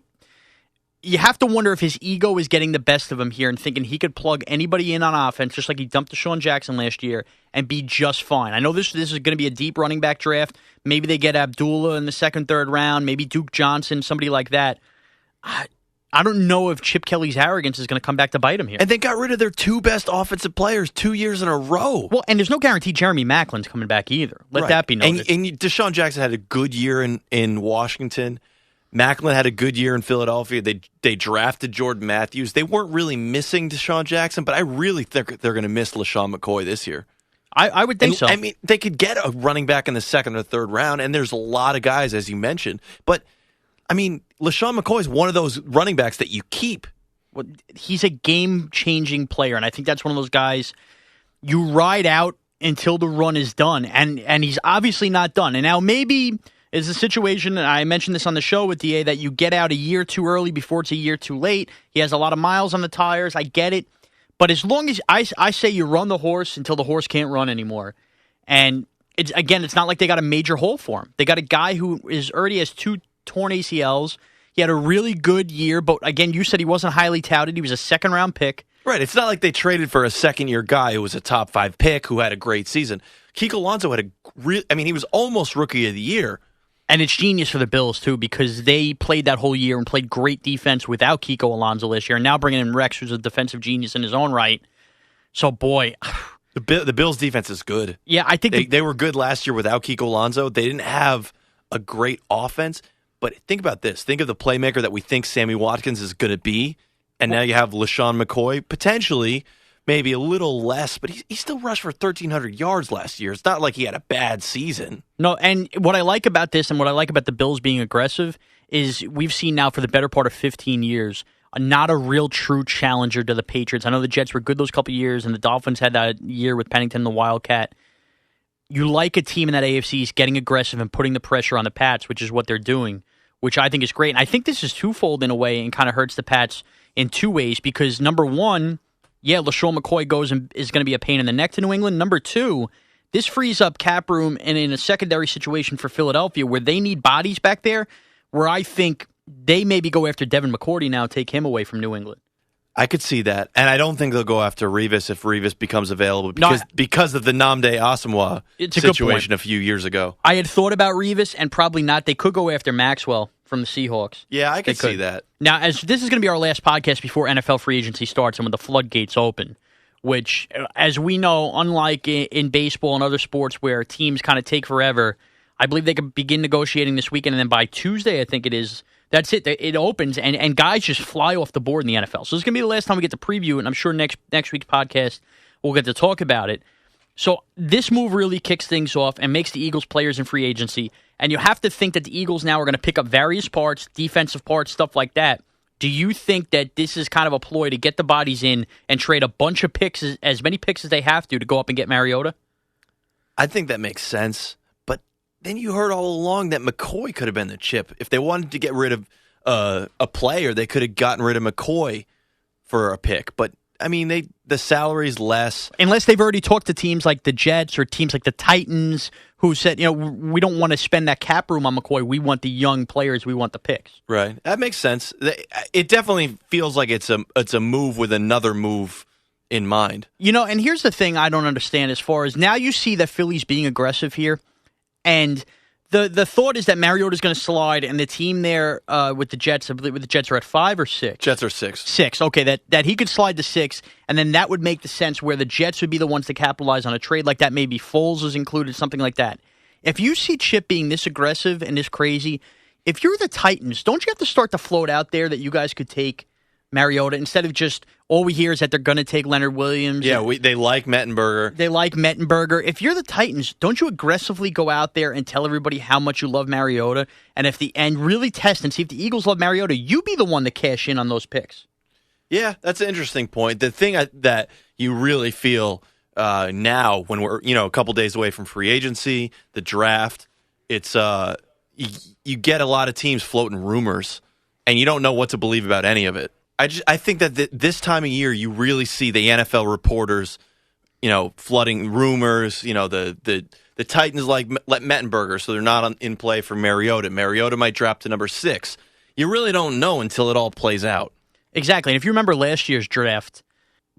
you have to wonder if his ego is getting the best of him here and thinking he could plug anybody in on offense, just like he dumped Deshaun Jackson last year, and be just fine. I know this is going to be a deep running back draft. Maybe they get Abdullah in the second, third round, maybe Duke Johnson, somebody like that. I don't know if Chip Kelly's arrogance is going to come back to bite him here. And they got rid of their 2 best offensive players 2 years in a row. Well, and there's no guarantee Jeremy Macklin's coming back either. Let that be noted. And Deshaun Jackson had a good year in Washington. Macklin had a good year in Philadelphia. They drafted Jordan Matthews. They weren't really missing Deshaun Jackson, but I really think they're going to miss LaShawn McCoy this year. I would think so. I mean, they could get a running back in the second or third round, and there's a lot of guys, as you mentioned. But, I mean, LaShawn McCoy is one of those running backs that you keep. Well, he's a game-changing player, and I think that's one of those guys you ride out until the run is done, and he's obviously not done. And now maybe it's a situation, and I mentioned this on the show with DA, that you get out a year too early before it's a year too late. He has a lot of miles on the tires. I get it. But as long as I say you run the horse until the horse can't run anymore. And it's not like they got a major hole for him. They got a guy who already has 2 torn ACLs. He had a really good year, but again, you said he wasn't highly touted. He was a second-round pick. Right. It's not like they traded for a second-year guy who was a top 5 pick who had a great season. Kiko Alonso had he was almost Rookie of the Year. And it's genius for the Bills, too, because they played that whole year and played great defense without Kiko Alonso this year. And now bringing in Rex, who's a defensive genius in his own right. So, boy. The Bills' defense is good. Yeah, I think they were good last year without Kiko Alonso. They didn't have a great offense. But think about this. Think of the playmaker that we think Sammy Watkins is going to be. And now you have LaShawn McCoy, potentially maybe a little less, but he still rushed for 1,300 yards last year. It's not like he had a bad season. No, and what I like about this and what I like about the Bills being aggressive is we've seen now for the better part of 15 years not a real true challenger to the Patriots. I know the Jets were good those couple of years, and the Dolphins had that year with Pennington, the Wildcat. You like a team in that AFC is getting aggressive and putting the pressure on the Pats, which is what they're doing, which I think is great. And I think this is twofold in a way and kind of hurts the Pats in 2 ways because, number one, yeah, LaShawn McCoy goes and is going to be a pain in the neck to New England. Number 2, this frees up cap room and in a secondary situation for Philadelphia where they need bodies back there, where I think they maybe go after Devin McCourty now, take him away from New England. I could see that. And I don't think they'll go after Revis if Revis becomes available because of the Nnamdi Asomugha situation a few years ago. I had thought about Revis and probably not. They could go after Maxwell from the Seahawks. Yeah, I could see that. Now, as this is going to be our last podcast before NFL free agency starts and when the floodgates open, which, as we know, unlike in baseball and other sports where teams kind of take forever, I believe they could begin negotiating this weekend, and then by Tuesday, I think it is, that's it. It opens, and guys just fly off the board in the NFL. So this is going to be the last time we get to preview it, and I'm sure next week's podcast we'll get to talk about it. So this move really kicks things off and makes the Eagles players in free agency. And you have to think that the Eagles now are going to pick up various parts, defensive parts, stuff like that. Do you think that this is kind of a ploy to get the bodies in and trade a bunch of picks, as many picks as they have to go up and get Mariota? I think that makes sense. But then you heard all along that McCoy could have been the chip. If they wanted to get rid of a player, they could have gotten rid of McCoy for a pick. But I mean, the salary's less. Unless they've already talked to teams like the Jets or teams like the Titans who said, we don't want to spend that cap room on McCoy. We want the young players. We want the picks. Right. That makes sense. It definitely feels like it's a move with another move in mind. And here's the thing I don't understand as far as now you see that Philly's being aggressive here, and the thought is that Mariota's going to slide, and the team there with the Jets, I believe the Jets are at 5 or 6? Jets are 6. 6, okay, that he could slide to 6, and then that would make the sense where the Jets would be the ones to capitalize on a trade like that. Maybe Foles is included, something like that. If you see Chip being this aggressive and this crazy, if you're the Titans, don't you have to start to float out there that you guys could take Mariota instead of just all we hear is that they're going to take Leonard Williams? Yeah, they like Mettenberger. They like Mettenberger. If you're the Titans, don't you aggressively go out there and tell everybody how much you love Mariota? And really test and see if the Eagles love Mariota, you be the one to cash in on those picks. Yeah, that's an interesting point. The thing that you really feel now when we're a couple days away from free agency, the draft, it's you get a lot of teams floating rumors, and you don't know what to believe about any of it. I think that this time of year you really see the NFL reporters, flooding rumors. The Titans let Mettenberger, so they're not in play for Mariota. Mariota might drop to number 6. You really don't know until it all plays out. Exactly. And if you remember last year's draft,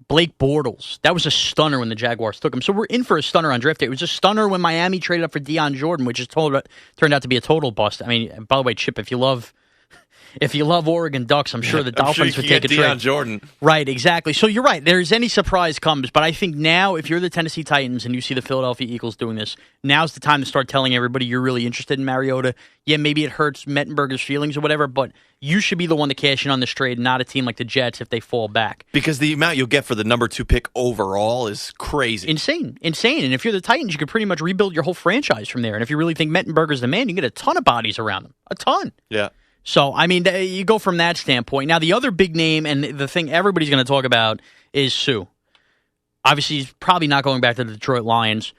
Blake Bortles, that was a stunner when the Jaguars took him. So we're in for a stunner on draft day. It was a stunner when Miami traded up for Deion Jordan, which turned out to be a total bust. I mean, by the way, Chip, if you love if you love Oregon Ducks, I'm sure the Dolphins would take a Deion trade. Jordan. Right, exactly. So you're right. There's any surprise comes, but I think now if you're the Tennessee Titans and you see the Philadelphia Eagles doing this, now's the time to start telling everybody you're really interested in Mariota. Yeah, maybe it hurts Mettenberger's feelings or whatever, but you should be the one to cash in on this trade, not a team like the Jets if they fall back. Because the amount you'll get for the number 2 pick overall is crazy. Insane. And if you're the Titans, you could pretty much rebuild your whole franchise from there. And if you really think Mettenberger's the man, you get a ton of bodies around him. A ton. Yeah. So, I mean, you go from that standpoint. Now, the other big name and the thing everybody's going to talk about is Sue. Obviously, he's probably not going back to the Detroit Lions.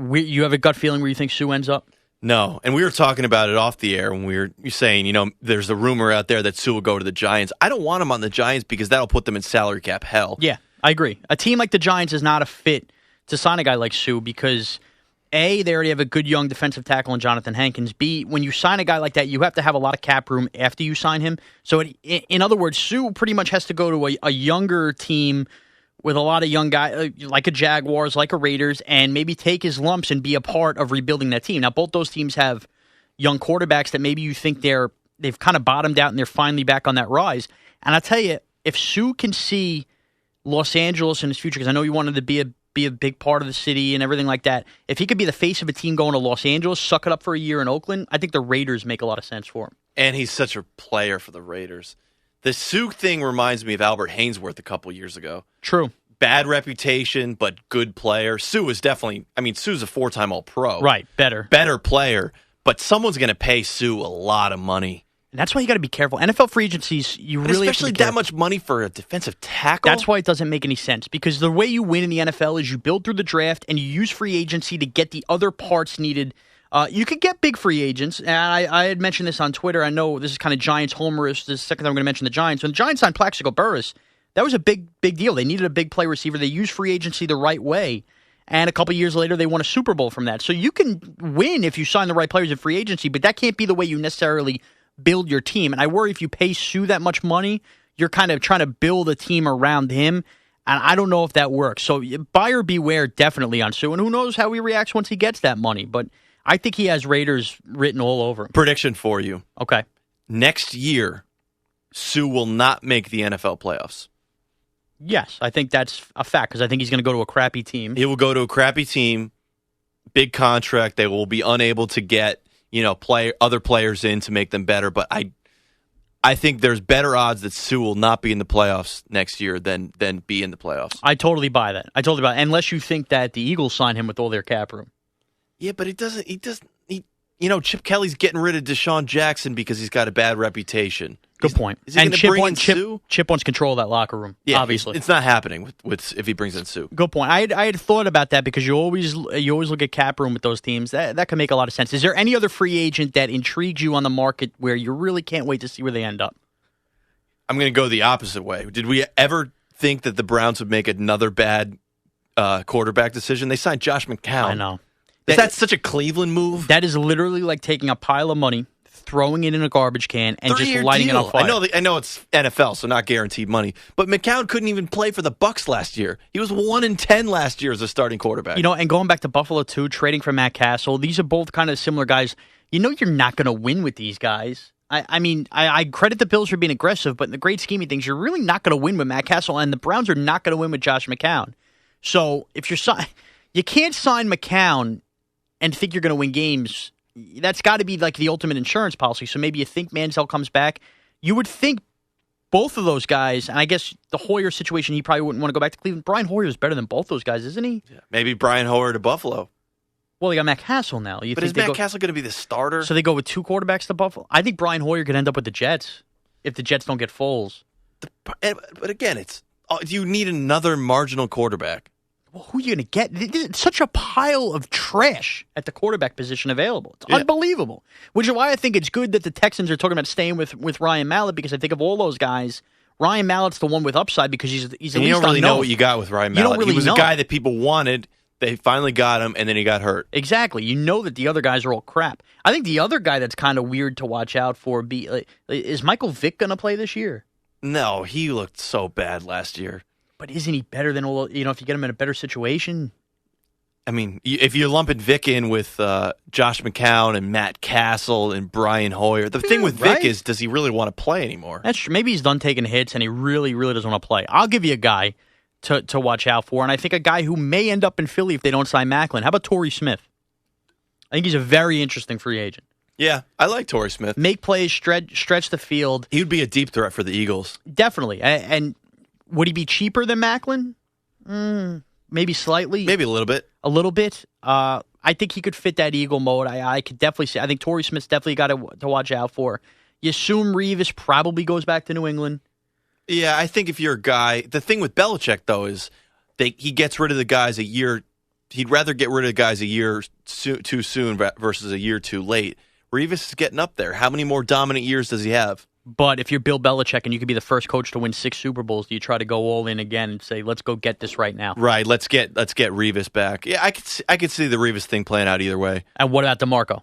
You have a gut feeling where you think Sue ends up? No, and we were talking about it off the air when we were saying, there's a rumor out there that Sue will go to the Giants. I don't want him on the Giants because that'll put them in salary cap hell. Yeah, I agree. A team like the Giants is not a fit to sign a guy like Sue because, A, they already have a good young defensive tackle in Jonathan Hankins. B, when you sign a guy like that, you have to have a lot of cap room after you sign him. So, in other words, Sue pretty much has to go to a younger team with a lot of young guys, like a Jaguars, like a Raiders, and maybe take his lumps and be a part of rebuilding that team. Now, both those teams have young quarterbacks that maybe you think they've kind of bottomed out and they're finally back on that rise. And I'll tell you, if Sue can see Los Angeles in his future, because I know he wanted to be a big part of the city and everything like that, if he could be the face of a team going to Los Angeles, suck it up for a year in Oakland, I think the Raiders make a lot of sense for him. And he's such a player for the Raiders. The Sue thing reminds me of Albert Hainsworth a couple years ago. True. Bad reputation, but good player. Sue is definitely, Sue's a 4-time All-Pro. Right, better player, but someone's going to pay Sue a lot of money. And that's why you got to be careful. NFL free agencies, really especially have to be that much money for a defensive tackle. That's why it doesn't make any sense, because the way you win in the NFL is you build through the draft and you use free agency to get the other parts needed. You could get big free agents, and I had mentioned this on Twitter. I know this is kind of Giants homerish. This is the second time I'm going to mention the Giants. When the Giants signed Plaxico Burress, that was a big deal. They needed a big play receiver. They used free agency the right way, and a couple years later, they won a Super Bowl from that. So you can win if you sign the right players in free agency, but that can't be the way you necessarily build your team. And I worry if you pay Sue that much money, you're kind of trying to build a team around him, and I don't know if that works. So buyer beware definitely on Sue, and who knows how he reacts once he gets that money, but I think he has Raiders written all over him. Prediction for you. Okay. Next year, Sue will not make the NFL playoffs. Yes, I think that's a fact because I think he's going to go to a crappy team. He will go to a crappy team, big contract. They will be unable to get other players in to make them better. But I think there's better odds that Sue will not be in the playoffs next year than be in the playoffs. I totally buy that. Unless you think that the Eagles sign him with all their cap room. Yeah, but he doesn't. Chip Kelly's getting rid of Deshaun Jackson because he's got a bad reputation. Good point. Is he Chip bring in Sue? Chip wants control of that locker room. Yeah, obviously, it's not happening with if he brings in Sue. Good point. I had thought about that because you always look at cap room with those teams. That can make a lot of sense. Is there any other free agent that intrigues you on the market where you really can't wait to see where they end up? I'm going to go the opposite way. Did we ever think that the Browns would make another bad quarterback decision? They signed Josh McCown. I know. Is that such a Cleveland move? That is literally like taking a pile of money, throwing it in a garbage can, and just lighting it on fire. I know it's NFL, so not guaranteed money. But McCown couldn't even play for the Bucs last year. He was 1-10 last year as a starting quarterback. And going back to Buffalo too, trading for Matt Castle. These are both kind of similar guys. You're not going to win with these guys. I credit the Bills for being aggressive, but in the great scheme of things, you're really not going to win with Matt Castle, and the Browns are not going to win with Josh McCown. So if you can't sign McCown and think you're going to win games. That's got to be like the ultimate insurance policy. So maybe you think Manziel comes back. You would think both of those guys, and I guess the Hoyer situation, he probably wouldn't want to go back to Cleveland. Brian Hoyer is better than both those guys, isn't he? Yeah, maybe Brian Hoyer to Buffalo. Well, they got Matt Castle now. But is Matt Castle going to be the starter? So they go with two quarterbacks to Buffalo? I think Brian Hoyer could end up with the Jets if the Jets don't get Foles. But again, you need another marginal quarterback. Well, who are you going to get? It's such a pile of trash at the quarterback position available. It's unbelievable. Which is why I think it's good that the Texans are talking about staying with Ryan Mallett, because I think of all those guys, Ryan Mallett's the one with upside because he's at least you don't really know what you got with Ryan Mallett. You don't really he was know. a guy that people wanted. They finally got him, and then he got hurt. Exactly. You know that the other guys are all crap. I think the other guy that's kind of weird to watch out for is Michael Vick going to play this year? No, he looked so bad last year. But isn't he better than all? If you get him in a better situation. I mean, if you're lumping Vic in with Josh McCown and Matt Castle and Brian Hoyer, the thing with Vic is, does he really want to play anymore? That's true. Maybe he's done taking hits and he really, really doesn't want to play. I'll give you a guy to watch out for, and I think a guy who may end up in Philly if they don't sign Macklin. How about Torrey Smith? I think he's a very interesting free agent. Yeah, I like Torrey Smith. Make plays, stretch the field. He would be a deep threat for the Eagles. Definitely. And would he be cheaper than Macklin? Maybe slightly. Maybe a little bit. A little bit. I think he could fit that Eagle mode. I could definitely see. I think Torrey Smith's definitely got to watch out for. You assume Revis probably goes back to New England. Yeah, I think if you're a guy, the thing with Belichick though is he gets rid of the guys a year. He'd rather get rid of guys a year too soon versus a year too late. Revis is getting up there. How many more dominant years does he have? But if you're Bill Belichick and you could be the first coach to win 6 Super Bowls, do you try to go all in again and say, let's go get this right now? Right. Let's get Revis back. Yeah, I could see the Revis thing playing out either way. And what about DeMarco?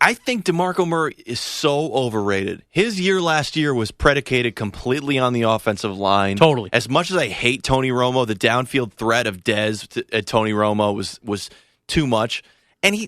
I think DeMarco Murray is so overrated. His year last year was predicated completely on the offensive line. Totally. As much as I hate Tony Romo, the downfield threat of Dez at Tony Romo was too much. And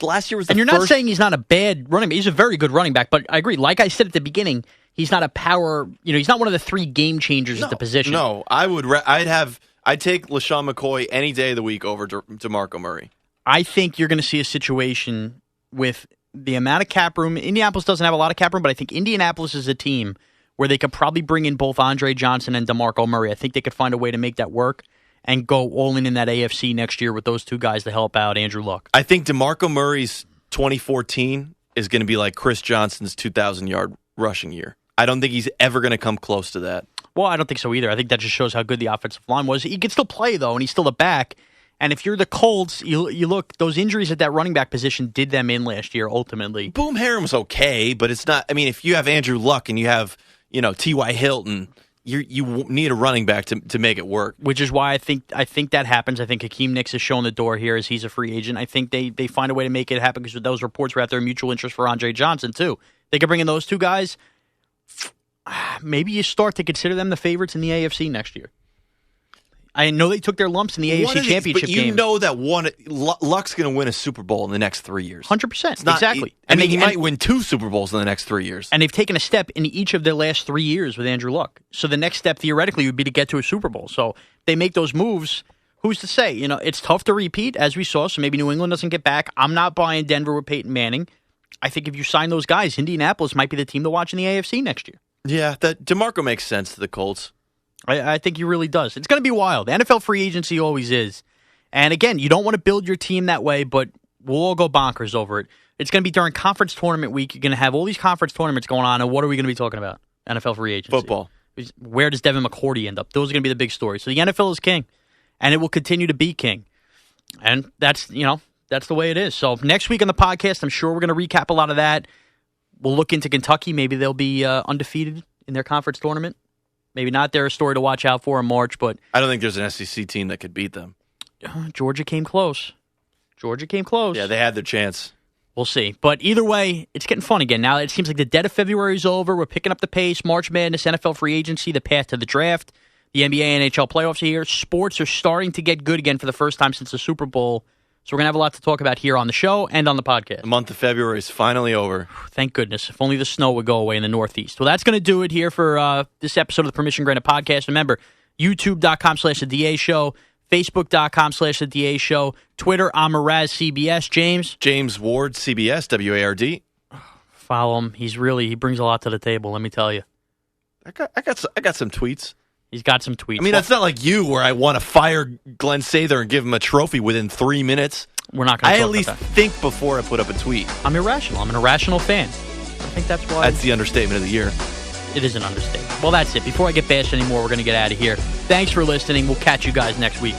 last year was the And you're first... not saying he's not a bad running back. He's a very good running back, but I agree. Like I said at the beginning, he's not a power, he's not one of the 3 game changers at the position. No, I'd take LaShawn McCoy any day of the week over DeMarco Murray. I think you're going to see a situation with the amount of cap room. Indianapolis doesn't have a lot of cap room, but I think Indianapolis is a team where they could probably bring in both Andre Johnson and DeMarco Murray. I think they could find a way to make that work and go all in that AFC next year with those 2 guys to help out Andrew Luck. I think DeMarco Murray's 2014 is going to be like Chris Johnson's 2,000-yard rushing year. I don't think he's ever going to come close to that. Well, I don't think so either. I think that just shows how good the offensive line was. He can still play, though, and he's still a back. And if you're the Colts, you look, those injuries at that running back position did them in last year, ultimately. Boom Harem's okay, but it's not. I mean, if you have Andrew Luck and you have, T.Y. Hilton, you need a running back to make it work. Which is why I think that happens. I think Hakeem Nicks has shown the door here as he's a free agent. I think they find a way to make it happen because those reports were out there, mutual interest for Andre Johnson, too. They could bring in those 2 guys. Maybe you start to consider them the favorites in the AFC next year. I know they took their lumps in the AFC Championship game. But you know that Luck's going to win a Super Bowl in the next 3 years. 100%. Exactly. He might win 2 Super Bowls in the next 3 years. And they've taken a step in each of their last 3 years with Andrew Luck. So the next step, theoretically, would be to get to a Super Bowl. So they make those moves. Who's to say? It's tough to repeat, as we saw, so maybe New England doesn't get back. I'm not buying Denver with Peyton Manning. I think if you sign those guys, Indianapolis might be the team to watch in the AFC next year. Yeah, that DeMarco makes sense to the Colts. I think he really does. It's going to be wild. The NFL free agency always is. And again, you don't want to build your team that way, but we'll all go bonkers over it. It's going to be during conference tournament week. You're going to have all these conference tournaments going on, and what are we going to be talking about? NFL free agency. Football. Where does Devin McCourty end up? Those are going to be the big stories. So the NFL is king, and it will continue to be king. And that's the way it is. So next week on the podcast, I'm sure we're going to recap a lot of that. We'll look into Kentucky. Maybe they'll be undefeated in their conference tournament. Maybe not. They're a story to watch out for in March, but I don't think there's an SEC team that could beat them. Georgia came close. Yeah, they had their chance. We'll see. But either way, it's getting fun again. Now it seems like the dead of February is over. We're picking up the pace. March Madness, NFL free agency, the path to the draft. The NBA, NHL playoffs are here. Sports are starting to get good again for the first time since the Super Bowl. So we're going to have a lot to talk about here on the show and on the podcast. The month of February is finally over. Thank goodness. If only the snow would go away in the Northeast. Well, that's going to do it here for this episode of the Permission Granted podcast. Remember, youtube.com/The DA Show, facebook.com/The DA Show, Twitter, I'm Mraz CBS. James Ward, CBS, WARD. Follow him. He brings a lot to the table, let me tell you. I got some tweets. He's got some tweets. I mean, that's not like you where I want to fire Glenn Sather and give him a trophy within 3 minutes. We're not going to talk about that. I at least think before I put up a tweet. I'm irrational. I'm an irrational fan. I think that's why. That's the understatement of the year. It is an understatement. Well, that's it. Before I get bashed anymore, we're going to get out of here. Thanks for listening. We'll catch you guys next week.